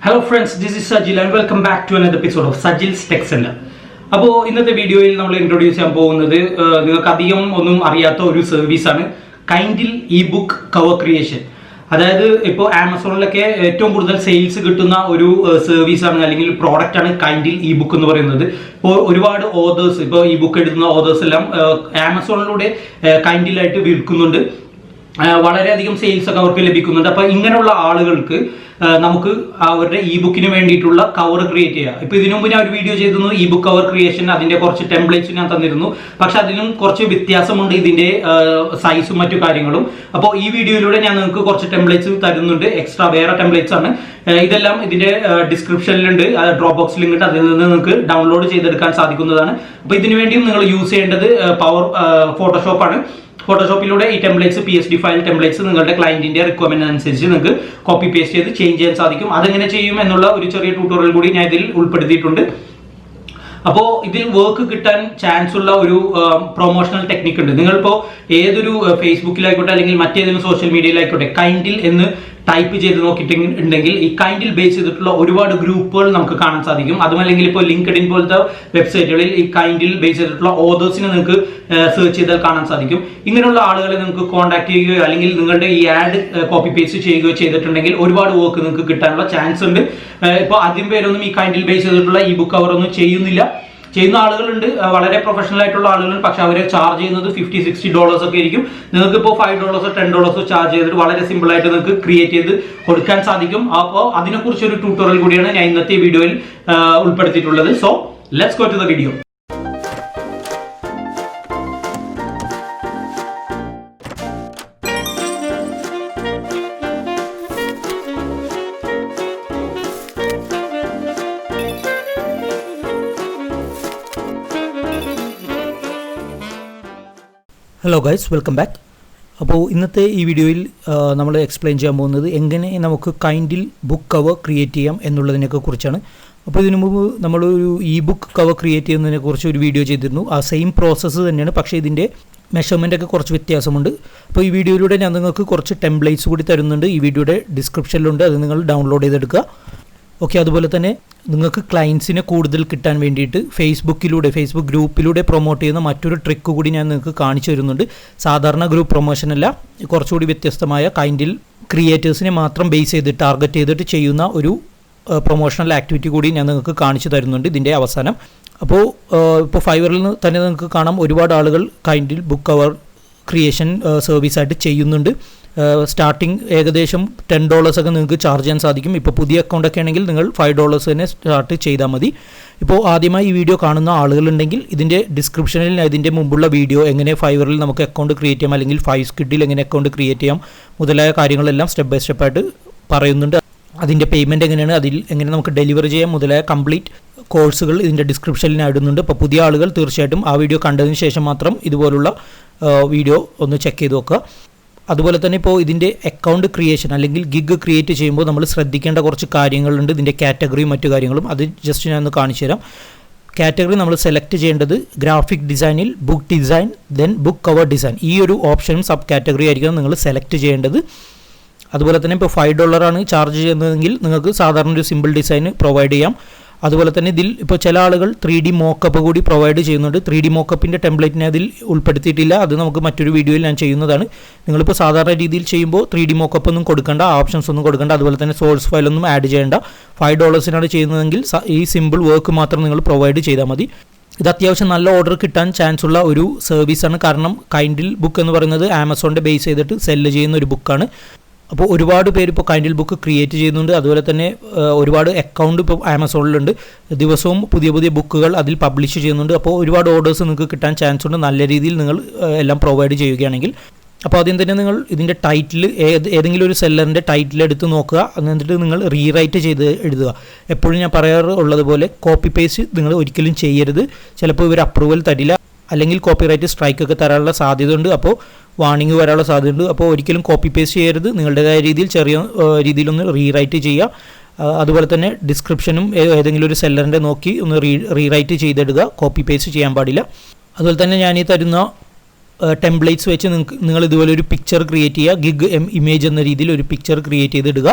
Hello friends, this is Sajil and welcome back to another episode of Sajil's Tech Center. അപ്പോൾ ഇന്നത്തെ വീഡിയോയിൽ നമ്മൾ introduce ചെയ്യാൻ പോകുന്നത് നിങ്ങൾക്ക് അധികം ഒന്നും അറിയാത്ത ഒരു സർവീസാണ് കൈൻഡിൽ ഇബുക്ക് കവർ ക്രിയേഷൻ. അതായത് ഇപ്പോൾ ആമസോണിലൊക്കെ ഏറ്റവും കൂടുതൽ സെയിൽസ് കിട്ടുന്ന ഒരു സർവീസാണ് അല്ലെങ്കിൽ പ്രോഡക്റ്റ് ആണ് കൈൻഡിൽ ഇബുക്ക് എന്ന് പറയുന്നത്. ഇപ്പോൾ ഒരുപാട് ഓതേഴ്സ്, ഇപ്പോൾ ഈ ബുക്ക് എഴുതുന്ന ഓതേഴ്സ് എല്ലാം ആമസോണിലൂടെ കൈൻഡിലായിട്ട് വിൽക്കുന്നുണ്ട്. വളരെയധികം സെയിൽസ് ഒക്കെ അവർക്ക് ലഭിക്കുന്നുണ്ട്. അപ്പോൾ ഇങ്ങനെയുള്ള ആളുകൾക്ക് നമുക്ക് അവരുടെ ഇ ബുക്കിന് വേണ്ടിയിട്ടുള്ള കവർ ക്രിയേറ്റ് ചെയ്യാം. ഇപ്പോൾ ഇതിനു മുമ്പ് ഞാൻ ഒരു വീഡിയോ ചെയ്തിരുന്നു ഇ ബുക്ക് കവർ ക്രിയേഷൻ, അതിന്റെ കുറച്ച് ടെംപ്ലേറ്റ്സ് ഞാൻ തന്നിരുന്നു. പക്ഷെ അതിനും കുറച്ച് വ്യത്യാസമുണ്ട് ഇതിന്റെ സൈസും മറ്റു കാര്യങ്ങളും. അപ്പോൾ ഈ വീഡിയോയിലൂടെ ഞാൻ നിങ്ങൾക്ക് കുറച്ച് ടെംപ്ലേറ്റ്സ് തരുന്നുണ്ട്, എക്സ്ട്രാ വേറെ ടെംപ്ലേറ്റ്സ് ആണ്. ഇതെല്ലാം ഇതിന്റെ ഡിസ്ക്രിപ്ഷനിലുണ്ട്, ഡ്രോപ്പ് ബോക്സ് ലിങ്ക് ഉണ്ട്, അതിൽ നിന്ന് നിങ്ങൾക്ക് ഡൗൺലോഡ് ചെയ്തെടുക്കാൻ സാധിക്കുന്നതാണ്. അപ്പോൾ ഇതിനു വേണ്ടിയും നിങ്ങൾ യൂസ് ചെയ്യേണ്ടത് ഫോട്ടോഷോപ്പാണ്. ഫോട്ടോഷോപ്പിലൂടെ ഈ ടെംപ്ലേറ്റ്സ് PSD ഫയൽ ടെംപ്ലേറ്റ്സ് നിങ്ങളുടെ ക്ലയന്റിന്റെ റിക്വയർമെന്റ് അനുസരിച്ച് നിങ്ങൾക്ക് കോപ്പി പേസ്റ്റ് ചെയ്ത് ചേഞ്ച് ചെയ്യാൻ സാധിക്കും. അതെങ്ങനെ ചെയ്യും എന്നുള്ള ഒരു ചെറിയ ട്യൂട്ടോറിയൽ കൂടി ഞാൻ ഇതിൽ ഉൾപ്പെടുത്തിയിട്ടുണ്ട്. അപ്പോൾ ഇതിൽ വർക്ക് കിട്ടാൻ ചാൻസ് ഉള്ള ഒരു പ്രൊമോഷണൽ ടെക്നിക്ക് ഉണ്ട്. നിങ്ങളിപ്പോൾ ഏതൊരു ഫേസ്ബുക്കിലായിക്കോട്ടെ അല്ലെങ്കിൽ മറ്റേതെങ്കിലും സോഷ്യൽ മീഡിയയിലായിക്കോട്ടെ കൈൻഡിൽ എന്ന് ടൈപ്പ് ചെയ്ത് നോക്കിയിട്ടുണ്ടെങ്കിൽ ഈ കൈൻഡിൽ ബേസ് ചെയ്തിട്ടുള്ള ഒരുപാട് ഗ്രൂപ്പുകൾ നമുക്ക് കാണാൻ സാധിക്കും. അതുമല്ലെങ്കിൽ ഇപ്പോൾ ലിങ്ക്ഡിൻ പോലത്തെ വെബ്സൈറ്റുകളിൽ ഈ കൈൻഡിൽ ബേസ് ചെയ്തിട്ടുള്ള ഓതേഴ്സിനെ നിങ്ങൾക്ക് സെർച്ച് ചെയ്താൽ കാണാൻ സാധിക്കും. ഇങ്ങനെയുള്ള ആളുകളെ നിങ്ങൾക്ക് കോൺടാക്ട് ചെയ്യുകയോ അല്ലെങ്കിൽ നിങ്ങളുടെ ഈ ആഡ് കോപ്പി പേസ്റ്റ് ചെയ്യുകയോ ചെയ്തിട്ടുണ്ടെങ്കിൽ ഒരുപാട് വർക്ക് നിങ്ങൾക്ക് കിട്ടാനുള്ള ചാൻസ് ഉണ്ട്. ഇപ്പോൾ ആദ്യം പേരൊന്നും ഈ കൈൻഡിൽ ബേസ് ചെയ്തിട്ടുള്ള ഈ ബുക്ക് കവർ ഒന്നും ചെയ്യുന്ന ആളുകളുണ്ട്, വളരെ പ്രൊഫഷണൽ ആയിട്ടുള്ള ആളുകളുണ്ട്. പക്ഷെ അവരെ ചാർജ് ചെയ്യുന്നത് $50-60 ഒക്കെ ആയിരിക്കും. നിങ്ങൾക്ക് ഇപ്പോൾ $5 $10 ചാർജ് ചെയ്തിട്ട് വളരെ സിമ്പിൾ ആയിട്ട് നിങ്ങൾക്ക് ക്രിയേറ്റ് ചെയ്ത് കൊടുക്കാൻ സാധിക്കും. അപ്പോൾ അതിനെക്കുറിച്ച് ഒരു ട്യൂട്ടോറിയൽ കൂടിയാണ് ഞാൻ ഇന്നത്തെ വീഡിയോയിൽ ഉൾപ്പെടുത്തിയിട്ടുള്ളത്. So let's go to the video. Hello guys, welcome back. അപ്പോൾ ഇന്നത്തെ ഈ വീഡിയോയിൽ നമ്മൾ എക്സ്പ്ലെയിൻ ചെയ്യാൻ പോകുന്നത് എങ്ങനെ നമുക്ക് കൈൻഡിൽ ബുക്ക് കവർ ക്രിയേറ്റ് ചെയ്യാം എന്നുള്ളതിനൊക്കെ കുറിച്ചാണ്. അപ്പോൾ ഇതിനു മുമ്പ് നമ്മളൊരു ഇ ബുക്ക് കവർ ക്രിയേറ്റ് ചെയ്യുന്നതിനെ കുറിച്ച് ഒരു വീഡിയോ ചെയ്തിരുന്നു. ആ സെയിം പ്രോസസ്സ് തന്നെയാണ്, പക്ഷേ ഇതിൻ്റെ മെഷർമെൻ്റ് ഒക്കെ കുറച്ച് വ്യത്യാസമുണ്ട്. അപ്പോൾ ഈ വീഡിയോയിലൂടെ ഞാൻ നിങ്ങൾക്ക് കുറച്ച് ടെംപ്ലേറ്റ്സ് കൂടി തരുന്നുണ്ട്, ഈ വീഡിയോയുടെ ഡിസ്ക്രിപ്ഷനിലുണ്ട്, അത് നിങ്ങൾ ഡൗൺലോഡ് ചെയ്തെടുക്കുക. ഓക്കെ, അതുപോലെ തന്നെ നിങ്ങൾക്ക് ക്ലയൻസിനെ കൂടുതൽ കിട്ടാൻ വേണ്ടിയിട്ട് ഫേസ്ബുക്ക് ഗ്രൂപ്പിലൂടെ പ്രൊമോട്ട് ചെയ്യുന്ന മറ്റൊരു ട്രിക്ക് കൂടി ഞാൻ നിങ്ങൾക്ക് കാണിച്ചു തരുന്നുണ്ട്. സാധാരണ ഗ്രൂപ്പ് പ്രൊമോഷൻ അല്ല, കുറച്ചുകൂടി വ്യത്യസ്തമായ കൈൻഡിൽ ക്രിയേറ്റേഴ്സിനെ മാത്രം ബേസ് ചെയ്ത് ടാർഗറ്റ് ചെയ്തിട്ട് ചെയ്യുന്ന ഒരു പ്രൊമോഷണൽ ആക്ടിവിറ്റി കൂടി ഞാൻ നിങ്ങൾക്ക് കാണിച്ചു തരുന്നുണ്ട് ഇതിൻ്റെ അവസാനം. അപ്പോൾ ഇപ്പോൾ ഫൈവറിൽ തന്നെ നിങ്ങൾക്ക് കാണാം ഒരുപാട് ആളുകൾ കൈൻഡിൽ ബുക്ക് കവർ ക്രിയേഷൻ സർവീസായിട്ട് ചെയ്യുന്നുണ്ട്. സ്റ്റാർട്ടിങ് ഏകദേശം $10 ഒക്കെ നിങ്ങൾക്ക് ചാർജ് ചെയ്യാൻ സാധിക്കും. ഇപ്പോൾ പുതിയ അക്കൗണ്ടൊക്കെ ആണെങ്കിൽ നിങ്ങൾ $5 തന്നെ സ്റ്റാർട്ട് ചെയ്താൽ മതി. ഇപ്പോൾ ആദ്യമായി ഈ വീഡിയോ കാണുന്ന ആളുകളുണ്ടെങ്കിൽ ഇതിൻ്റെ ഡിസ്ക്രിപ്ഷനിൽ ഇതിൻ്റെ മുമ്പുള്ള വീഡിയോ എങ്ങനെ ഫൈവറിൽ നമുക്ക് അക്കൗണ്ട് ക്രിയേറ്റ് ചെയ്യാം അല്ലെങ്കിൽ ഫൈവ്സ്കിഡിൽ എങ്ങനെ അക്കൗണ്ട് ക്രിയേറ്റ് ചെയ്യാം മുതലായ കാര്യങ്ങളെല്ലാം സ്റ്റെപ്പ് ബൈ സ്റ്റെപ്പായിട്ട് പറയുന്നുണ്ട്. അതിൻ്റെ പേയ്മെൻറ്റ് എങ്ങനെയാണ്, അതിൽ എങ്ങനെ നമുക്ക് ഡെലിവറി ചെയ്യാം മുതലായ കംപ്ലീറ്റ് കോഴ്സുകൾ ഇതിൻ്റെ ഡിസ്ക്രിപ്ഷനിൽ ഇടുന്നുണ്ട്. അപ്പോൾ പുതിയ ആളുകൾ തീർച്ചയായിട്ടും ആ വീഡിയോ കണ്ടതിന് ശേഷം മാത്രം ഇതുപോലുള്ള വീഡിയോ ഒന്ന് ചെക്ക് ചെയ്ത് നോക്കുക. അതുപോലെ തന്നെ ഇപ്പോൾ ഇതിൻ്റെ അക്കൗണ്ട് ക്രിയേഷൻ അല്ലെങ്കിൽ ഗിഗ് ക്രിയേറ്റ് ചെയ്യുമ്പോൾ നമ്മൾ ശ്രദ്ധിക്കേണ്ട കുറച്ച് കാര്യങ്ങളുണ്ട്. ഇതിൻ്റെ കാറ്റഗറിയും മറ്റു കാര്യങ്ങളും അത് ജസ്റ്റ് ഞാൻ ഒന്ന് കാണിച്ചു തരാം. കാറ്റഗറി നമ്മൾ സെലക്ട് ചെയ്യേണ്ടത് ഗ്രാഫിക് ഡിസൈനിൽ book design, then book cover design, ഈ ഒരു ഓപ്ഷനും സബ് കാറ്റഗറി ആയിരിക്കും നിങ്ങൾ സെലക്ട് ചെയ്യേണ്ടത്. അതുപോലെ തന്നെ ഇപ്പോൾ $5 ചാർജ് ചെയ്യുന്നതെങ്കിൽ നിങ്ങൾക്ക് സാധാരണ ഒരു സിമ്പിൾ ഡിസൈൻ പ്രൊവൈഡ് ചെയ്യാം. അതുപോലെ തന്നെ ഇതിൽ ഇപ്പോൾ ചില ആളുകൾ 3D മോക്കപ്പ് കൂടി പ്രൊവൈഡ് ചെയ്യുന്നുണ്ട്. 3D മോക്കപ്പിൻ്റെ ടെംപ്ലേറ്റിനെ അതിൽ ഉൾപ്പെടുത്തിയിട്ടില്ല, അത് നമുക്ക് മറ്റൊരു വീഡിയോയിൽ ഞാൻ ചെയ്യുന്നതാണ്. നിങ്ങളിപ്പോൾ സാധാരണ രീതിയിൽ ചെയ്യുമ്പോൾ 3D മോക്കപ്പ് ഒന്നും കൊടുക്കേണ്ട, ഓപ്ഷൻസ് ഒന്നും കൊടുക്കേണ്ട, അതുപോലെ തന്നെ സോഴ്സ് ഫയലൊന്നും ആഡ് ചെയ്യേണ്ട. $5 ചെയ്യുന്നതെങ്കിൽ ഈ സിമ്പിൾ വർക്ക് മാത്രം നിങ്ങൾ പ്രൊവൈഡ് ചെയ്താൽ മതി. ഇത് അത്യാവശ്യം നല്ല ഓർഡർ കിട്ടാൻ ചാൻസ് ഉള്ള ഒരു സർവീസാണ്. കാരണം കൈൻഡിൽ ബുക്ക് എന്ന് പറയുന്നത് ആമസോണിൻ്റെ ബേസ് ചെയ്തിട്ട് സെല്ല് ചെയ്യുന്ന ഒരു ബുക്കാണ്. അപ്പോൾ ഒരുപാട് പേര് ഇപ്പോൾ കൈൻഡിൽ ബുക്ക് ക്രിയേറ്റ് ചെയ്യുന്നുണ്ട്. അതുപോലെ തന്നെ ഒരുപാട് അക്കൗണ്ട് ഇപ്പോൾ ആമസോണിലുണ്ട്. ദിവസവും പുതിയ പുതിയ ബുക്കുകൾ അതിൽ പബ്ലിഷ് ചെയ്യുന്നുണ്ട്. അപ്പോൾ ഒരുപാട് ഓർഡേഴ്സ് നിങ്ങൾക്ക് കിട്ടാൻ ചാൻസ് ഉണ്ട് നല്ല രീതിയിൽ നിങ്ങൾ എല്ലാം പ്രൊവൈഡ് ചെയ്യുകയാണെങ്കിൽ. അപ്പോൾ ആദ്യം തന്നെ നിങ്ങൾ ഇതിൻ്റെ ടൈറ്റിൽ ഏതെങ്കിലും ഒരു സെല്ലറിൻ്റെ ടൈറ്റിൽ എടുത്ത് നോക്കുക. എന്നിട്ട് നിങ്ങൾ റീറൈറ്റ് ചെയ്ത് എഴുതുക. എപ്പോഴും ഞാൻ പറയാറുള്ളതുപോലെ കോപ്പി പേസ്റ്റ് നിങ്ങൾ ഒരിക്കലും ചെയ്യരുത്. ചിലപ്പോൾ ഇവർ അപ്രൂവൽ തരില്ല, അല്ലെങ്കിൽ കോപ്പിറൈറ്റ് സ്ട്രൈക്ക് ഒക്കെ തരാനുള്ള സാധ്യതയുണ്ട്. അപ്പോൾ വാർണിംഗ് വരാനുള്ള സാധ്യതയുണ്ട്. അപ്പോൾ ഒരിക്കലും കോപ്പി പേസ്റ്റ് ചെയ്യരുത്. നിങ്ങളുടേതായ രീതിയിൽ ചെറിയ രീതിയിലൊന്ന് റീറൈറ്റ് ചെയ്യുക. അതുപോലെ തന്നെ ഡിസ്ക്രിപ്ഷനും ഏതെങ്കിലും ഒരു സെല്ലറിൻ്റെ നോക്കി ഒന്ന് റീറൈറ്റ് ചെയ്തിടുക, കോപ്പി പേസ്റ്റ് ചെയ്യാൻ പാടില്ല. അതുപോലെ തന്നെ ഞാൻ ഈ തരുന്ന ടെംപ്ലേറ്റ്സ് വെച്ച് നിങ്ങൾ ഇതുപോലെ ഒരു പിക്ചർ ക്രിയേറ്റ് ചെയ്യുക. ഗിഗ് ഇമേജ് എന്ന രീതിയിൽ ഒരു പിക്ചർ ക്രിയേറ്റ് ചെയ്തിടുക.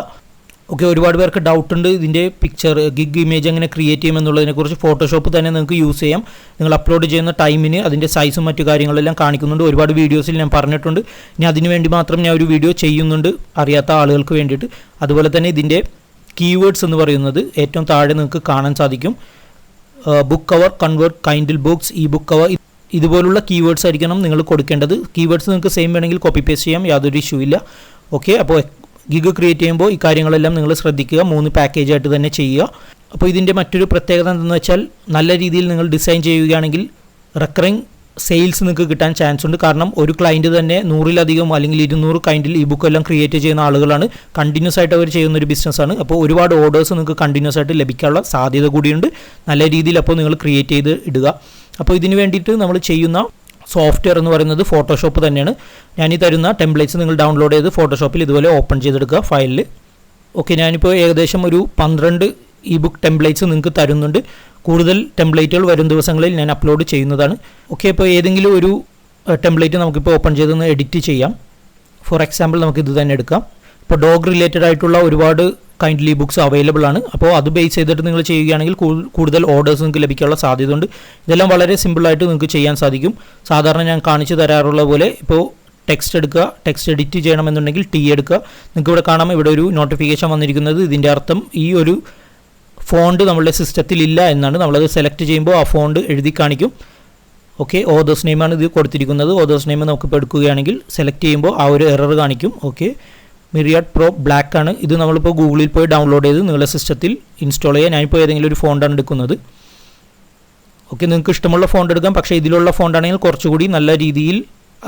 ഓക്കെ, ഒരുപാട് പേർക്ക് ഡൗട്ട് ഉണ്ട് ഇതിൻ്റെ പിക്ചർ ഗിഗ് ഇമേജ് എങ്ങനെ ക്രിയേറ്റ് ചെയ്യുമെന്നുള്ളതിനെക്കുറിച്ച്. ഫോട്ടോഷോപ്പ് തന്നെ നിങ്ങൾക്ക് യൂസ് ചെയ്യാം. നിങ്ങൾ അപ്ലോഡ് ചെയ്യുന്ന ടൈമിന് അതിൻ്റെ സൈസും മറ്റു കാര്യങ്ങളെല്ലാം കാണിക്കുന്നുണ്ട്. ഒരുപാട് വീഡിയോസിൽ ഞാൻ പറഞ്ഞിട്ടുണ്ട്. ഇനി അതിന് വേണ്ടി മാത്രം ഞാൻ ഒരു വീഡിയോ ചെയ്യുന്നുണ്ട് അറിയാത്ത ആളുകൾക്ക് വേണ്ടിയിട്ട്. അതുപോലെ തന്നെ ഇതിൻ്റെ കീവേഡ്സ് എന്ന് പറയുന്നത് ഏറ്റവും താഴെ നിങ്ങൾക്ക് കാണാൻ സാധിക്കും. Book cover, convert, കൈൻഡിൽ books, E book cover, ഇതുപോലുള്ള കീവേഡ്സ് ആയിരിക്കണം നിങ്ങൾ കൊടുക്കേണ്ടത്. കീവേഡ്സ് നിങ്ങൾക്ക് സെയിം വേണമെങ്കിൽ കോപ്പി പേസ്റ്റ് ചെയ്യാം, യാതൊരു ഇഷ്യൂ ഇല്ല. ഓക്കെ, അപ്പോൾ ഗിഗ് ക്രിയേറ്റ് ചെയ്യുമ്പോൾ ഈ കാര്യങ്ങളെല്ലാം നിങ്ങൾ ശ്രദ്ധിക്കുക. 3 പാക്കേജായിട്ട് തന്നെ ചെയ്യുക. അപ്പോൾ ഇതിൻ്റെ മറ്റൊരു പ്രത്യേകത എന്തെന്ന് വെച്ചാൽ നല്ല രീതിയിൽ നിങ്ങൾ ഡിസൈൻ ചെയ്യുകയാണെങ്കിൽ റെക്കറിങ് സെയിൽസ് നിങ്ങൾക്ക് കിട്ടാൻ ചാൻസ് ഉണ്ട്. കാരണം ഒരു ക്ലയൻറ്റ് തന്നെ 100-ലധികം അല്ലെങ്കിൽ 200 കൈൻഡിൽ ഇ ബുക്ക് എല്ലാം ക്രിയേറ്റ് ചെയ്യുന്ന ആളുകളാണ്. കണ്ടിന്യൂസ് ആയിട്ട് അവർ ചെയ്യുന്ന ഒരു ബിസിനസ്സാണ്. അപ്പോൾ ഒരുപാട് ഓർഡേഴ്സ് നിങ്ങൾക്ക് കണ്ടിന്യൂസ് ആയിട്ട് ലഭിക്കാനുള്ള സാധ്യത കൂടിയുണ്ട്. നല്ല രീതിയിൽ അപ്പോൾ നിങ്ങൾ ക്രിയേറ്റ് ചെയ്ത് ഇടുക. അപ്പോൾ ഇതിന് വേണ്ടിയിട്ട് നമ്മൾ ചെയ്യുന്ന സോഫ്റ്റ്വെയർ എന്ന് പറയുന്നത് ഫോട്ടോഷോപ്പ് തന്നെയാണ്. ഞാൻ ഈ തരുന്ന ടെംപ്ലേറ്റ്സ് നിങ്ങൾ ഡൗൺലോഡ് ചെയ്ത് ഫോട്ടോഷോപ്പിൽ ഇതുപോലെ ഓപ്പൺ ചെയ്തെടുക്കുക ഫയലിൽ. ഓക്കെ, ഞാനിപ്പോൾ ഏകദേശം ഒരു 12 ഇ ബുക്ക് ടെംപ്ലേറ്റ്സ് നിങ്ങൾക്ക് തരുന്നുണ്ട്. കൂടുതൽ ടെംപ്ലേറ്റുകൾ വരും ദിവസങ്ങളിൽ ഞാൻ അപ്ലോഡ് ചെയ്യുന്നതാണ്. ഓക്കെ, ഇപ്പോൾ ഏതെങ്കിലും ഒരു ടെംപ്ലേറ്റ് നമുക്കിപ്പോൾ ഓപ്പൺ ചെയ്തൊന്ന് എഡിറ്റ് ചെയ്യാം. ഫോർ എക്സാമ്പിൾ നമുക്ക് ഇത് തന്നെ എടുക്കാം. ഇപ്പോൾ ഡോഗ് റിലേറ്റഡ് ആയിട്ടുള്ള ഒരുപാട് കൈൻഡ്ലി ബുക്സ് അവൈലബിൾ ആണ്. അപ്പോൾ അത് ബേസ് ചെയ്തിട്ട് നിങ്ങൾ ചെയ്യുകയാണെങ്കിൽ കൂടുതൽ ഓർഡേഴ്സ് നിങ്ങൾക്ക് ലഭിക്കാനുള്ള സാധ്യതയുണ്ട്. ഇതെല്ലാം വളരെ സിമ്പിളായിട്ട് നിങ്ങൾക്ക് ചെയ്യാൻ സാധിക്കും. സാധാരണ ഞാൻ കാണിച്ചു തരാറുള്ള പോലെ ഇപ്പോൾ ടെക്സ്റ്റ് എടുക്കുക, ടെക്സ്റ്റ് എഡിറ്റ് ചെയ്യണമെന്നുണ്ടെങ്കിൽ ടി എടുക്കുക. നിങ്ങൾക്ക് ഇവിടെ കാണാം, ഇവിടെ ഒരു നോട്ടിഫിക്കേഷൻ വന്നിരിക്കുന്നത്. ഇതിൻ്റെ അർത്ഥം ഈ ഒരു ഫോണ്ട് നമ്മളുടെ സിസ്റ്റത്തിൽ ഇല്ല എന്നാണ്. നമ്മളത് സെലക്ട് ചെയ്യുമ്പോൾ ആ ഫോണ്ട് എഴുതി കാണിക്കും. ഓക്കെ, ഓതേഴ്സ് നെയിമാണ് ഇത് കൊടുത്തിരിക്കുന്നത്. ഓതേഴ്സ് നെയിം നമുക്കിപ്പോൾ എടുക്കുകയാണെങ്കിൽ സെലക്ട് ചെയ്യുമ്പോൾ ആ ഒരു എറർ കാണിക്കും. ഓക്കെ, മിറിയാഡ് പ്രോ ബ്ലാക്ക് ആണ്. ഇത് നമ്മളിപ്പോൾ ഗൂഗിളിൽ പോയി ഡൗൺലോഡ് ചെയ്ത് നിങ്ങളുടെ സിസ്റ്റത്തിൽ ഇൻസ്റ്റാൾ ചെയ്യുക. ഞാനിപ്പോൾ ഏതെങ്കിലും ഒരു ഫോണ്ടാണ് എടുക്കുന്നത്. ഓക്കെ, നിങ്ങൾക്ക് ഇഷ്ടമുള്ള ഫോണ്ട് എടുക്കാം. പക്ഷേ ഇതിലുള്ള ഫോണ്ടാണെങ്കിൽ കുറച്ചുകൂടി നല്ല രീതിയിൽ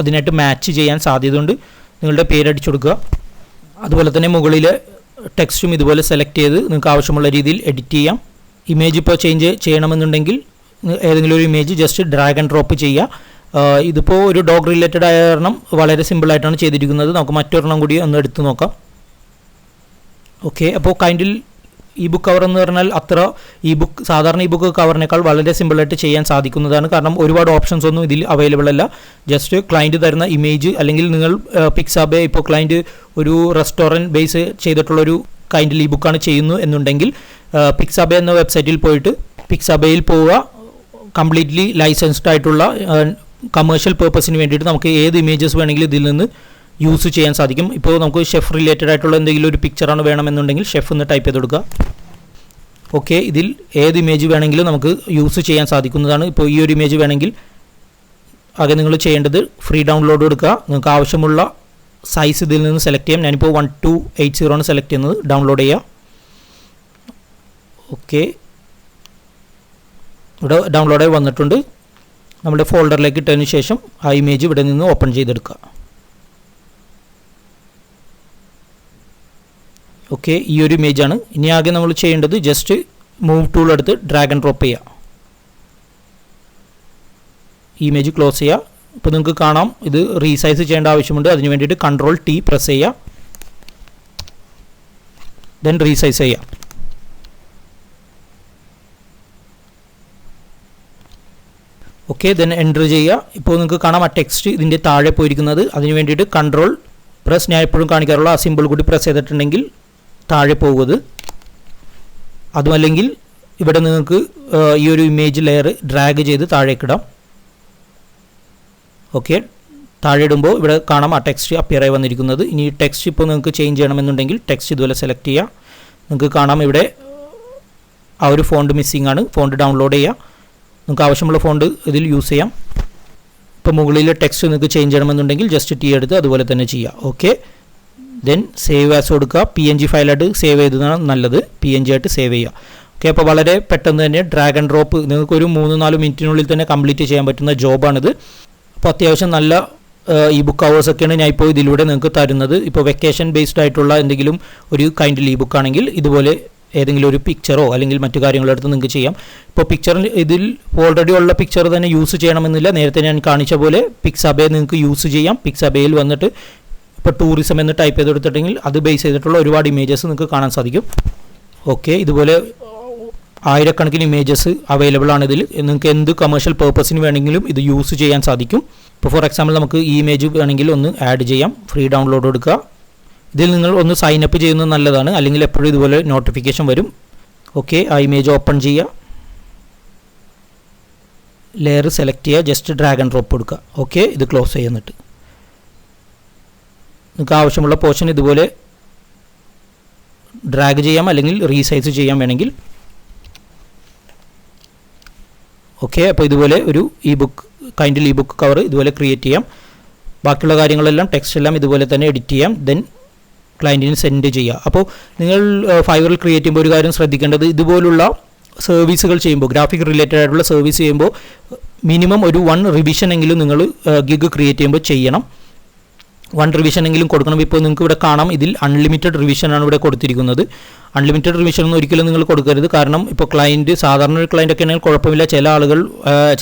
അതിനായിട്ട് മാച്ച് ചെയ്യാൻ സാധ്യതയുണ്ട്. നിങ്ങളുടെ പേരടിച്ചു കൊടുക്കുക. അതുപോലെ തന്നെ മുകളിലെ ടെക്സ്റ്റും ഇതുപോലെ സെലക്ട് ചെയ്ത് നിങ്ങൾക്ക് ആവശ്യമുള്ള രീതിയിൽ എഡിറ്റ് ചെയ്യാം. ഇമേജ് ഇപ്പോൾ ചേഞ്ച് ചെയ്യണമെന്നുണ്ടെങ്കിൽ ഏതെങ്കിലും ഒരു image just drag and drop ചെയ്യുക. ഇതിപ്പോൾ ഒരു ഡോഗ് റിലേറ്റഡ് ആയ കാരണം വളരെ സിമ്പിളായിട്ടാണ് ചെയ്തിരിക്കുന്നത്. നമുക്ക് മറ്റൊരെണ്ണം കൂടി ഒന്ന് എടുത്ത് നോക്കാം. ഓക്കെ, അപ്പോൾ കൈൻഡിൽ ഇ ബുക്ക് കവർ എന്ന് പറഞ്ഞാൽ അത്ര സാധാരണ ഇ ബുക്ക് കവറിനേക്കാൾ വളരെ സിമ്പിളായിട്ട് ചെയ്യാൻ സാധിക്കുന്നതാണ്. കാരണം ഒരുപാട് ഓപ്ഷൻസ് ഒന്നും ഇതിൽ അവൈലബിൾ അല്ല. ജസ്റ്റ് ക്ലയൻറ്റ് തരുന്ന ഇമേജ് അല്ലെങ്കിൽ നിങ്ങൾ പിക്സാബേ, ഇപ്പോൾ ക്ലയൻറ്റ് ഒരു റെസ്റ്റോറൻറ്റ് ബേസ് ചെയ്തിട്ടുള്ളൊരു കൈൻഡിൽ ഇ ബുക്കാണ് ചെയ്യുന്നു എന്നുണ്ടെങ്കിൽ പിക്സാബേ എന്ന വെബ്സൈറ്റിൽ പോയിട്ട് പിക്സാബേയിൽ പോവുക. കംപ്ലീറ്റ്ലി ലൈസൻസ്ഡ് ആയിട്ടുള്ള കമേഴ്ഷ്യൽ പേർപ്പസിന് വേണ്ടിയിട്ട് നമുക്ക് ഏത് ഇമേജസ് വേണമെങ്കിലും ഇതിൽ നിന്ന് യൂസ് ചെയ്യാൻ സാധിക്കും. ഇപ്പോൾ നമുക്ക് ഷെഫ് റിലേറ്റഡ് ആയിട്ടുള്ള എന്തെങ്കിലും ഒരു പിക്ചറാണ് വേണമെന്നുണ്ടെങ്കിൽ ഷെഫ് എന്ന് ടൈപ്പ് ചെയ്ത് കൊടുക്കുക. ഓക്കെ, ഇതിൽ ഏത് ഇമേജ് വേണമെങ്കിലും നമുക്ക് യൂസ് ചെയ്യാൻ സാധിക്കുന്നതാണ്. ഇപ്പോൾ ഈ ഒരു ഇമേജ് വേണമെങ്കിൽ ആകെ നിങ്ങൾ ചെയ്യേണ്ടത് ഫ്രീ ഡൗൺലോഡ് കൊടുക്കുക. നിങ്ങൾക്ക് ആവശ്യമുള്ള സൈസ് ഇതിൽ നിന്ന് സെലക്ട് ചെയ്യാം. ഞാനിപ്പോൾ 1280 ആണ് സെലക്ട് ചെയ്യുന്നത്. ഡൗൺലോഡ് ചെയ്യുക. ഓക്കെ, ഇവിടെ ഡൗൺലോഡായി വന്നിട്ടുണ്ട്. നമ്മുടെ ഫോൾഡറിലേക്ക് ഇട്ടതിന് ശേഷം ആ ഇമേജ് ഇവിടെ നിന്ന് ഓപ്പൺ ചെയ്തെടുക്കുക. ഓക്കെ, ഈ ഒരു ഇമേജാണ്. ഇനി ആകെ നമ്മൾ ചെയ്യേണ്ടത് ജസ്റ്റ് മൂവ് ടൂൾ എടുത്ത് ഡ്രാഗ് ആൻഡ് ഡ്രോപ്പ് ചെയ്യുക. ഈ ഇമേജ് ക്ലോസ് ചെയ്യുക. ഇപ്പോൾ നിങ്ങൾക്ക് കാണാം ഇത് റീസൈസ് ചെയ്യേണ്ട ആവശ്യമുണ്ട്. അതിന് വേണ്ടിയിട്ട് Ctrl+T പ്രസ് ചെയ്യുക. ദെൻ റീസൈസ് ചെയ്യുക. ഓക്കെ, ദെൻ എൻ്റർ ചെയ്യുക. ഇപ്പോൾ നിങ്ങൾക്ക് കാണാം ആ ടെക്സ്റ്റ് ഇതിൻ്റെ താഴെ പോയിരിക്കുന്നത്. അതിന് വേണ്ടിയിട്ട് Ctrl പ്രസ്, ഞാൻ എപ്പോഴും കാണിക്കാറുള്ള ആ സിമ്പിൾ കൂടി പ്രസ് ചെയ്തിട്ടുണ്ടെങ്കിൽ താഴെ പോകുന്നത്. അതുമല്ലെങ്കിൽ ഇവിടെ നിങ്ങൾക്ക് ഈ ഒരു ഇമേജ് ലെയർ ഡ്രാഗ് ചെയ്ത് താഴേക്കിടാം. ഓക്കെ, താഴെ ഇടുമ്പോൾ ഇവിടെ കാണാം ആ ടെക്സ്റ്റ് അപ്പിയർ ആയി വന്നിരിക്കുന്നത്. ഇനി ടെക്സ്റ്റ് ഇപ്പോൾ നിങ്ങൾക്ക് ചേഞ്ച് ചെയ്യണമെന്നുണ്ടെങ്കിൽ ടെക്സ്റ്റ് ഇതുപോലെ സെലക്ട് ചെയ്യുക. നിങ്ങൾക്ക് കാണാം ഇവിടെ ആ ഒരു ഫോണ്ട് മിസ്സിംഗ് ആണ്. ഫോണ്ട് ഡൗൺലോഡ് ചെയ്യുക. നിങ്ങൾക്ക് ആവശ്യമുള്ള ഫോണ്ട് ഇതിൽ യൂസ് ചെയ്യാം. ഇപ്പോൾ മുകളിലെ ടെക്സ്റ്റ് നിങ്ങൾക്ക് ചേഞ്ച് ചെയ്യണമെന്നുണ്ടെങ്കിൽ ജസ്റ്റ് ടി എടുത്ത് അതുപോലെ തന്നെ ചെയ്യുക. ഓക്കെ, ദെൻ സേവ് ആസ് കൊടുക്കുക. PNG ഫയലായിട്ട് സേവ് ചെയ്തതാണ് നല്ലത്. PNG ആയിട്ട് സേവ് ചെയ്യുക. ഓക്കെ, അപ്പോൾ വളരെ പെട്ടെന്ന് തന്നെ ഡ്രാഗ് ആൻഡ് ഡ്രോപ്പ് നിങ്ങൾക്കൊരു 3-4 മിനിറ്റിനുള്ളിൽ തന്നെ കംപ്ലീറ്റ് ചെയ്യാൻ പറ്റുന്ന ജോബാണിത്. അപ്പോൾ അത്യാവശ്യം നല്ല ഇ ബുക്ക് അവേഴ്സൊക്കെയാണ് ഞാൻ ഇപ്പോൾ ഇതിലൂടെ നിങ്ങൾക്ക് തരുന്നത്. ഇപ്പോൾ വെക്കേഷൻ ബേസ്ഡ് ആയിട്ടുള്ള എന്തെങ്കിലും ഒരു കൈൻഡിൽ ഇ ബുക്ക് ആണെങ്കിൽ ഇതുപോലെ ഏതെങ്കിലും ഒരു പിക്ചറോ അല്ലെങ്കിൽ മറ്റു കാര്യങ്ങളോ എടുത്ത് നിങ്ങൾക്ക് ചെയ്യാം. ഇപ്പോൾ പിക്ചറിന് ഇതിൽ ഓൾറെഡി ഉള്ള പിക്ചർ തന്നെ യൂസ് ചെയ്യണമെന്നില്ല. നേരത്തെ ഞാൻ കാണിച്ച പോലെ പിക്സാബേ നിങ്ങൾക്ക് യൂസ് ചെയ്യാം. പിക്സാബേയിൽ വന്നിട്ട് ഇപ്പോൾ ടൂറിസം എന്ന് ടൈപ്പ് ചെയ്ത് കൊടുത്തിട്ടുണ്ടെങ്കിൽ അത് ബേസ് ചെയ്തിട്ടുള്ള ഒരുപാട് ഇമേജസ് നിങ്ങൾക്ക് കാണാൻ സാധിക്കും. ഓക്കെ, ഇതുപോലെ ആയിരക്കണക്കിന് ഇമേജസ് അവൈലബിൾ ആണ് ഇതിൽ. നിങ്ങൾക്ക് എന്ത് കമേഴ്ഷ്യൽ പേർപ്പസിന് വേണമെങ്കിലും ഇത് യൂസ് ചെയ്യാൻ സാധിക്കും. ഇപ്പോൾ ഫോർ എക്സാമ്പിൾ നമുക്ക് ഈ ഇമേജ് വേണമെങ്കിൽ ഒന്ന് ആഡ് ചെയ്യാം. ഫ്രീ ഡൗൺലോഡ് കൊടുക്കുക. ഇതിൽ നിങ്ങൾ ഒന്ന് സൈൻ അപ്പ് ചെയ്യുന്നത് നല്ലതാണ്, അല്ലെങ്കിൽ എപ്പോഴും ഇതുപോലെ നോട്ടിഫിക്കേഷൻ വരും. ഓക്കെ, ആ ഇമേജ് ഓപ്പൺ ചെയ്യുക, ലെയർ സെലക്ട് ചെയ്യുക, ജസ്റ്റ് ഡ്രാഗ് ആൻഡ് ഡ്രോപ്പ് കൊടുക്കുക. ഓക്കെ, ഇത് ക്ലോസ് ചെയ്യുന്നിട്ട് നിങ്ങൾക്ക് ആവശ്യമുള്ള പോർഷൻ ഇതുപോലെ ഡ്രാഗ് ചെയ്യാം, അല്ലെങ്കിൽ റീസൈസ് ചെയ്യാൻ വേണമെങ്കിൽ. ഓക്കെ, അപ്പോൾ ഇതുപോലെ ഒരു കൈൻഡിൽ ഇ ബുക്ക് കവർ ഇതുപോലെ ക്രിയേറ്റ് ചെയ്യാം. ബാക്കിയുള്ള കാര്യങ്ങളെല്ലാം ടെക്സ്റ്റ് എല്ലാം ഇതുപോലെ തന്നെ എഡിറ്റ് ചെയ്യാം, ദെൻ ക്ലയൻറ്റിന് സെൻഡ് ചെയ്യുക. അപ്പോൾ നിങ്ങൾ ഫൈവറിൽ ക്രിയേറ്റ് ചെയ്യുമ്പോൾ ഒരു കാര്യം ശ്രദ്ധിക്കേണ്ടത്, ഇതുപോലുള്ള സർവീസുകൾ ചെയ്യുമ്പോൾ, ഗ്രാഫിക് റിലേറ്റഡ് ആയിട്ടുള്ള സർവീസ് ചെയ്യുമ്പോൾ മിനിമം ഒരു 1 റിവിഷൻ എങ്കിലും നിങ്ങൾ ഗിഗ് ക്രിയേറ്റ് ചെയ്യുമ്പോൾ ചെയ്യണം. 1 റിവിഷൻ എങ്കിലും കൊടുക്കണം. ഇപ്പോൾ നിങ്ങൾക്ക് ഇവിടെ കാണാം, ഇതിൽ അൺലിമിറ്റഡ് റിവിഷനാണ് ഇവിടെ കൊടുത്തിരിക്കുന്നത്. അൺലിമിറ്റഡ് റിവിഷൻ ഒന്നും ഒരിക്കലും നിങ്ങൾ കൊടുക്കരുത്. കാരണം ഇപ്പോൾ സാധാരണ ഒരു ക്ലയൻ്റ് ഒക്കെ ആണെങ്കിൽ കുഴപ്പമില്ല. ചില ആളുകൾ,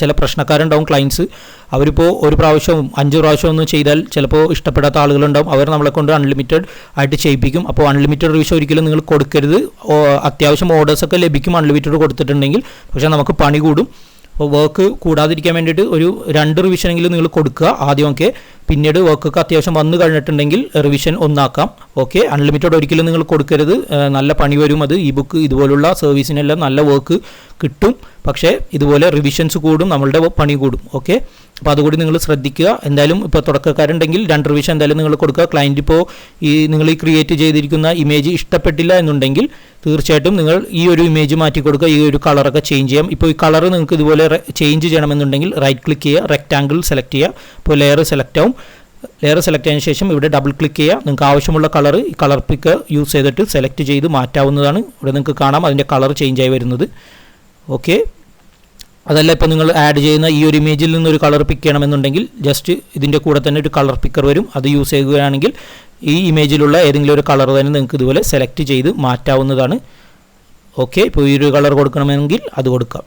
ചില പ്രശ്നക്കാരുണ്ടാവും ക്ലയൻസ്, അവരിപ്പോൾ ഒരു പ്രാവശ്യവും 5 പ്രാവശ്യം ഒന്നും ചെയ്താൽ ചിലപ്പോൾ ഇഷ്ടപ്പെടാത്ത ആളുകളുണ്ടാവും. അവർ നമ്മളെ കൊണ്ട് അൺലിമിറ്റഡ് ആയിട്ട് ചെയ്യിപ്പിക്കും. അപ്പോൾ അൺലിമിറ്റഡ് റിവിഷൻ ഒരിക്കലും നിങ്ങൾ കൊടുക്കരുത്. അത്യാവശ്യം ഓർഡേഴ്സൊക്കെ ലഭിക്കും അൺലിമിറ്റഡ് കൊടുത്തിട്ടുണ്ടെങ്കിൽ, പക്ഷേ നമുക്ക് പണി കൂടും. അപ്പോൾ വർക്ക് കൂടാതിരിക്കാൻ വേണ്ടിയിട്ട് ഒരു 2 റിവിഷനെങ്കിലും നിങ്ങൾ കൊടുക്കുക ആദ്യമൊക്കെ. പിന്നീട് വർക്കൊക്കെ അത്യാവശ്യം വന്നു കഴിഞ്ഞിട്ടുണ്ടെങ്കിൽ റിവിഷൻ ഒന്നാക്കാം. ഓക്കെ, അൺലിമിറ്റഡ് ഒരിക്കലും നിങ്ങൾ കൊടുക്കരുത്, നല്ല പണി വരും. അത് ഇ ബുക്ക് ഇതുപോലുള്ള സർവീസിനെല്ലാം നല്ല വർക്ക് കിട്ടും, പക്ഷേ ഇതുപോലെ റിവിഷൻസ് കൂടും, നമ്മളുടെ പണി കൂടും. ഓക്കെ, അപ്പോൾ അതുകൂടി നിങ്ങൾ ശ്രദ്ധിക്കുക. എന്തായാലും ഇപ്പോൾ തുടക്കക്കാരുണ്ടെങ്കിൽ 2 റിവിഷൻ എന്തായാലും നിങ്ങൾ കൊടുക്കുക. ക്ലയൻറ്റ് ഇപ്പോൾ നിങ്ങൾ ഈ ക്രിയേറ്റ് ചെയ്തിരിക്കുന്ന ഇമേജ് ഇഷ്ടപ്പെട്ടില്ല എന്നുണ്ടെങ്കിൽ തീർച്ചയായിട്ടും നിങ്ങൾ ഈ ഒരു ഇമേജ് മാറ്റി കൊടുക്കുക, ഈ ഒരു കളറൊക്കെ ചേഞ്ച് ചെയ്യാം. ഇപ്പോൾ ഈ കളർ നിങ്ങൾക്ക് ഇതുപോലെ ചേഞ്ച് ചെയ്യണമെന്നുണ്ടെങ്കിൽ റൈറ്റ് ക്ലിക്ക് ചെയ്യുക, റെക്റ്റാങ്കിൾ സെലക്ട് ചെയ്യുക. ഇപ്പോൾ ലെയർ സെലക്ട് ആവും. ലെയർ സെലക്ട് ചെയ്തതിന് ശേഷം ഇവിടെ ഡബിൾ ക്ലിക്ക് ചെയ്യുക. നിങ്ങൾക്ക് ആവശ്യമുള്ള കളർ ഈ കളർ പിക്ക് യൂസ് ചെയ്തിട്ട് സെലക്ട് ചെയ്ത് മാറ്റാവുന്നതാണ്. ഇവിടെ നിങ്ങൾക്ക് കാണാം അതിൻ്റെ കളർ ചേഞ്ച് ആയി വരുന്നത്. ഓക്കെ, അതല്ല ഇപ്പോൾ നിങ്ങൾ ആഡ് ചെയ്യുന്ന ഈ ഒരു ഇമേജിൽ നിന്നൊരു കളർ പിക്ക് ചെയ്യണമെന്നുണ്ടെങ്കിൽ ജസ്റ്റ് ഇതിൻ്റെ കൂടെ തന്നെ ഒരു കളർ പിക്കർ വരും, അത് യൂസ് ചെയ്യുകയാണെങ്കിൽ ഈ ഇമേജിലുള്ള ഏതെങ്കിലും ഒരു കളർ തന്നെ നിങ്ങൾക്ക് ഇതുപോലെ സെലക്ട് ചെയ്ത് മാറ്റാവുന്നതാണ്. ഓക്കെ, ഇപ്പോൾ ഈ ഒരു കളർ കൊടുക്കണമെങ്കിൽ അത് കൊടുക്കാം,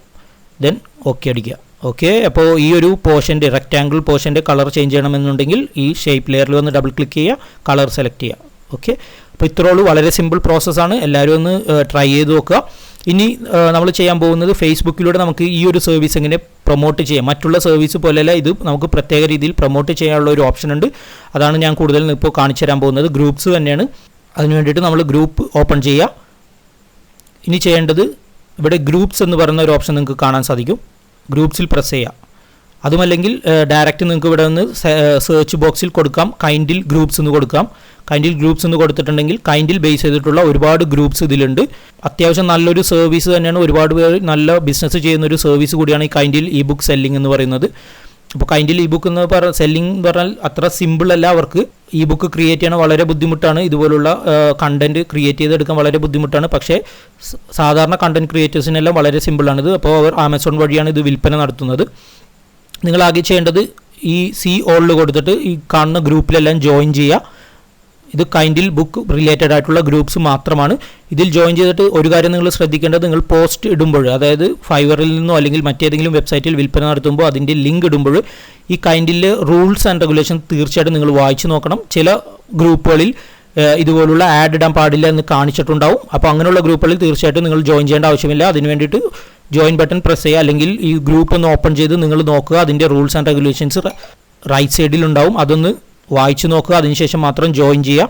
ദെൻ ഓക്കെ അടിക്കുക. ഓക്കെ, അപ്പോൾ ഈ ഒരു പോർഷൻ്റെ റെക്റ്റാങ്കിൾ പോർഷൻ്റെ കളർ ചേഞ്ച് ചെയ്യണമെന്നുണ്ടെങ്കിൽ ഈ ഷേപ്പ് ലെയറിൽ വന്ന് ഡബിൾ ക്ലിക്ക് ചെയ്യുക, കളർ സെലക്ട് ചെയ്യുക. ഓക്കെ, അപ്പോൾ ഇത്രയുള്ളൂ, വളരെ സിമ്പിൾ പ്രോസസ്സാണ്. എല്ലാവരും ഒന്ന് ട്രൈ ചെയ്ത് നോക്കുക. ഇനി നമ്മൾ ചെയ്യാൻ പോകുന്നത് ഫേസ്ബുക്കിലൂടെ നമുക്ക് ഈ ഒരു സർവീസ് എങ്ങനെ പ്രൊമോട്ട് ചെയ്യാം. മറ്റുള്ള സർവീസ് പോലെയല്ല, ഇത് നമുക്ക് പ്രത്യേക രീതിയിൽ പ്രൊമോട്ട് ചെയ്യാനുള്ള ഒരു ഓപ്ഷൻ ഉണ്ട്. അതാണ് ഞാൻ കൂടുതൽ ഇപ്പോൾ കാണിച്ചു തരാൻ പോകുന്നത്. ഗ്രൂപ്പ്സ് തന്നെയാണ്. അതിന് വേണ്ടിയിട്ട് നമ്മൾ ഗ്രൂപ്പ് ഓപ്പൺ ചെയ്യുക. ഇനി ചെയ്യേണ്ടത് ഇവിടെ ഗ്രൂപ്പ്സ് എന്ന് പറയുന്ന ഒരു ഓപ്ഷൻ നിങ്ങൾക്ക് കാണാൻ സാധിക്കും. ഗ്രൂപ്പ്സിൽ പ്രസ് ചെയ്യുക. അതുമല്ലെങ്കിൽ ഡയറക്റ്റ് നിങ്ങൾക്ക് ഇവിടെ നിന്ന് സെർച്ച് ബോക്സിൽ കൊടുക്കാം, കൈൻഡിൽ ഗ്രൂപ്പ്സ് എന്ന് കൊടുക്കാം. കൈൻഡിൽ ഗ്രൂപ്പ്സ് എന്ന് കൊടുത്തിട്ടുണ്ടെങ്കിൽ കൈൻഡിൽ ബേസ് ചെയ്തിട്ടുള്ള ഒരുപാട് ഗ്രൂപ്പ്സ് ഇതിലുണ്ട്. അത്യാവശ്യം നല്ലൊരു സർവീസ് തന്നെയാണ്. ഒരുപാട് പേര് നല്ല ബിസിനസ് ചെയ്യുന്ന ഒരു സർവീസ് കൂടിയാണ് ഈ കൈൻഡിൽ ഇ ബുക്ക് സെല്ലിംഗ് എന്ന് പറയുന്നത്. അപ്പോൾ കൈൻഡിൽ ഇ ബുക്ക് എന്ന് സെല്ലിംഗ് എന്ന് പറഞ്ഞാൽ അത്ര സിമ്പിൾ അല്ല. അവർക്ക് ഇ ബുക്ക് ക്രിയേറ്റ് ചെയ്യണം വളരെ ബുദ്ധിമുട്ടാണ്. ഇതുപോലുള്ള കണ്ടന്റ് ക്രിയേറ്റ് ചെയ്തെടുക്കാൻ വളരെ ബുദ്ധിമുട്ടാണ്. പക്ഷേ സാധാരണ കണ്ടന്റ് ക്രിയേറ്റേഴ്സിനെല്ലാം വളരെ സിമ്പിളാണിത്. അപ്പോൾ അവർ ആമസോൺ വഴിയാണ് ഇത് വിൽപ്പന നടത്തുന്നത്. നിങ്ങൾ ആകെ ചെയ്യേണ്ടത് ഈ സി ഓളിൽ കൊടുത്തിട്ട് ഈ കാണുന്ന ഗ്രൂപ്പിലെല്ലാം ജോയിൻ ചെയ്യുക. ഇത് കൈൻഡിൽ ബുക്ക് റിലേറ്റഡ് ആയിട്ടുള്ള ഗ്രൂപ്പ്സ് മാത്രമാണ്. ഇതിൽ ജോയിൻ ചെയ്തിട്ട് ഒരു കാര്യം നിങ്ങൾ ശ്രദ്ധിക്കേണ്ടത്, നിങ്ങൾ പോസ്റ്റ് ഇടുമ്പോൾ, അതായത് ഫൈവറിൽ നിന്നോ അല്ലെങ്കിൽ മറ്റേതെങ്കിലും വെബ്സൈറ്റിൽ വിൽപ്പന നടത്തുമ്പോൾ അതിൻ്റെ ലിങ്ക് ഇടുമ്പോൾ ഈ കൈൻഡിലെ റൂൾസ് ആൻഡ് റെഗുലേഷൻ തീർച്ചയായിട്ടും നിങ്ങൾ വായിച്ചു നോക്കണം. ചില ഗ്രൂപ്പുകളിൽ ഇതുപോലുള്ള ആഡ് ഇടാൻ പാടില്ല എന്ന് കാണിച്ചിട്ടുണ്ടാവും. അപ്പോൾ അങ്ങനെയുള്ള ഗ്രൂപ്പുകളിൽ തീർച്ചയായിട്ടും നിങ്ങൾ ജോയിൻ ചെയ്യേണ്ട ആവശ്യമില്ല. അതിന് വേണ്ടിയിട്ട് ജോയിൻ ബട്ടൺ പ്രസ് ചെയ്യുക, അല്ലെങ്കിൽ ഈ ഗ്രൂപ്പ് ഒന്ന് ഓപ്പൺ ചെയ്ത് നിങ്ങൾ നോക്കുക. അതിൻ്റെ റൂൾസ് ആൻഡ് റെഗുലേഷൻസ് റൈറ്റ് സൈഡിലുണ്ടാവും, അതൊന്ന് വായിച്ചു നോക്കുക. അതിനുശേഷം മാത്രം ജോയിൻ ചെയ്യുക.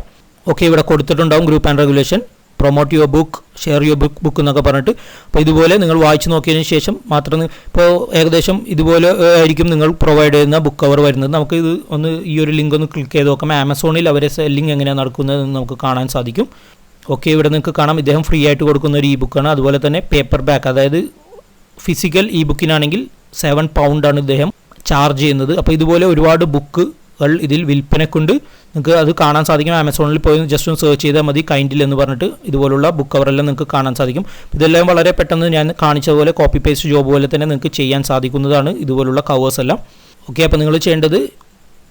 ഓക്കെ, ഇവിടെ കൊടുത്തിട്ടുണ്ടാവും group and regulation, promote your book, share your book എന്നൊക്കെ പറഞ്ഞിട്ട്. അപ്പോൾ ഇതുപോലെ നിങ്ങൾ വായിച്ചു നോക്കിയതിന് ശേഷം മാത്രം, ഇപ്പോൾ ഏകദേശം ഇതുപോലെ ആയിരിക്കും നിങ്ങൾ പ്രൊവൈഡ് ചെയ്യുന്ന ബുക്ക് കവർ വരുന്നത്. നമുക്ക് ഇത് ഒന്ന് ഈ ഒരു ലിങ്ക് ഒന്ന് ക്ലിക്ക് ചെയ്ത് നോക്കാം. ആമസോണിൽ അവരെ സെല്ലിംഗ് എങ്ങനെയാണ് നടക്കുന്നതെന്ന് നമുക്ക് കാണാൻ സാധിക്കും. ഓക്കെ, ഇവിടെ നിങ്ങൾക്ക് കാണാം ഇദ്ദേഹം ഫ്രീ ആയിട്ട് കൊടുക്കുന്ന ഒരു ഇ ബുക്കാണ്. അതുപോലെ തന്നെ പേപ്പർ ബാക്ക്, അതായത് ഫിസിക്കൽ ഇ ബുക്കിനാണെങ്കിൽ £7 ഇദ്ദേഹം ചാർജ് ചെയ്യുന്നത്. അപ്പോൾ ഇതുപോലെ ഒരുപാട് ബുക്കുകൾ ഇതിൽ വിൽപ്പനക്കുണ്ട്. നിങ്ങൾക്ക് അത് കാണാൻ സാധിക്കും. ആമസോണിൽ പോയി ജസ്റ്റ് ഒന്ന് സെർച്ച് ചെയ്താൽ മതി, കൈൻഡിൽ എന്ന് പറഞ്ഞിട്ട് ഇതുപോലുള്ള ബുക്ക് കവറെല്ലാം നിങ്ങൾക്ക് കാണാൻ സാധിക്കും. ഇതെല്ലാം വളരെ പെട്ടെന്ന് ഞാൻ കാണിച്ചതുപോലെ കോപ്പി പേസ്റ്റ് ജോബ് പോലെ തന്നെ നിങ്ങൾക്ക് ചെയ്യാൻ സാധിക്കുന്നതാണ് ഇതുപോലുള്ള കവേഴ്സ് എല്ലാം. ഓക്കെ, അപ്പോൾ നിങ്ങൾ ചെയ്യേണ്ടത്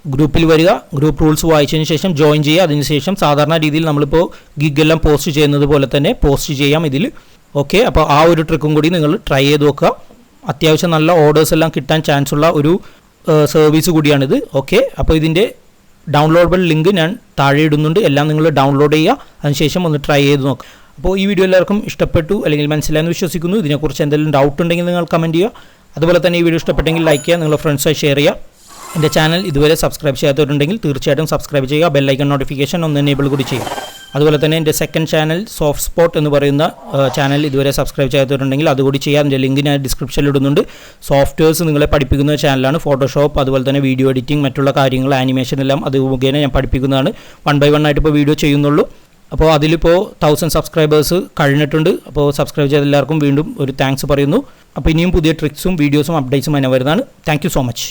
ഗ്രൂപ്പിൽ വരിക, ഗ്രൂപ്പ് റൂൾസ് വായിച്ചതിന് ശേഷം ജോയിൻ ചെയ്യുക. അതിനുശേഷം സാധാരണ രീതിയിൽ നമ്മളിപ്പോൾ ഗിഗെല്ലാം പോസ്റ്റ് ചെയ്യുന്നത് പോലെ തന്നെ പോസ്റ്റ് ചെയ്യാം ഇതിൽ. ഓക്കെ, അപ്പോൾ ആ ഒരു ട്രിക്കും കൂടി നിങ്ങൾ ട്രൈ ചെയ്ത് നോക്കുക. അത്യാവശ്യം നല്ല ഓർഡേഴ്സ് എല്ലാം കിട്ടാൻ ചാൻസ് ഉള്ള ഒരു സർവീസ് കൂടിയാണിത്. ഓക്കെ, അപ്പോൾ ഇതിൻ്റെ ഡൗൺലോഡബിൾ ലിങ്ക് ഞാൻ താഴെ ഇടുന്നുണ്ട്. എല്ലാം നിങ്ങൾ ഡൗൺലോഡ് ചെയ്യുക, അതിനുശേഷം ഒന്ന് ട്രൈ ചെയ്ത് നോക്കുക. അപ്പോൾ ഈ വീഡിയോ എല്ലാവർക്കും ഇഷ്ടപ്പെട്ടു അല്ലെങ്കിൽ മനസ്സിലായെന്ന് വിശ്വസിക്കുന്നു. ഇതിനെക്കുറിച്ച് എന്തെങ്കിലും ഡൗട്ട് ഉണ്ടെങ്കിൽ നിങ്ങൾ കമൻറ്റ് ചെയ്യുക. അതുപോലെ തന്നെ ഈ വീഡിയോ ഇഷ്ടപ്പെട്ടെങ്കിൽ ലൈക്ക് ചെയ്യുക, നിങ്ങളുടെ ഫ്രണ്ട്സായി ഷെയർ ചെയ്യുക. എൻ്റെ ചാനൽ ഇതുവരെ സബ്സ്ക്രൈബ് ചെയ്യാത്തവരുണ്ടെങ്കിൽ തീർച്ചയായിട്ടും സബ്സ്ക്രൈബ് ചെയ്യുക, ബെല്ലൈക്കൺ നോട്ടിഫിക്കേഷൻ ഒന്ന് എനേബിൾ കൂടി ചെയ്യുക. അതുപോലെ തന്നെ എൻ്റെ സെക്കൻഡ് ചാനൽ സോഫ്റ്റ് സ്പോട്ട് എന്ന് പറയുന്ന ചാനൽ ഇതുവരെ സബ്സ്ക്രൈബ് ചെയ്യാത്തവരുണ്ടെങ്കിൽ അതുകൂടി ചെയ്യാം. എൻ്റെ ലിങ്ക് ഞാൻ ഡിസ്ക്രിപ്ഷനിൽ ഇടുന്നുണ്ട്. സോഫ്റ്റ്വെയർസ് നിങ്ങളെ പഠിപ്പിക്കുന്ന ചാനലാണ്. ഫോട്ടോഷോപ്പ്, അതുപോലെ തന്നെ വീഡിയോ എഡിറ്റിംഗ്, മറ്റുള്ള കാര്യങ്ങൾ, ആനിമേഷൻ എല്ലാം അത് മുഖേന ഞാൻ പഠിപ്പിക്കുന്നതാണ്. 1 by 1 ആയിട്ട് ഇപ്പോൾ വീഡിയോ ചെയ്യുന്നുള്ളൂ. അപ്പോൾ അതിലിപ്പോൾ 1000 സബ്സ്ക്രൈബേഴ്സ് കഴിഞ്ഞിട്ടുണ്ട്. അപ്പോൾ സബ്സ്ക്രൈബ് ചെയ്ത എല്ലാവർക്കും വീണ്ടും ഒരു താങ്ക്സ് പറയുന്നു. അപ്പോൾ ഇനിയും പുതിയ ട്രിക്സും വീഡിയോസും അപ്ഡേറ്റ്സും അതിനെ വരുന്നതാണ്. Thank you so much.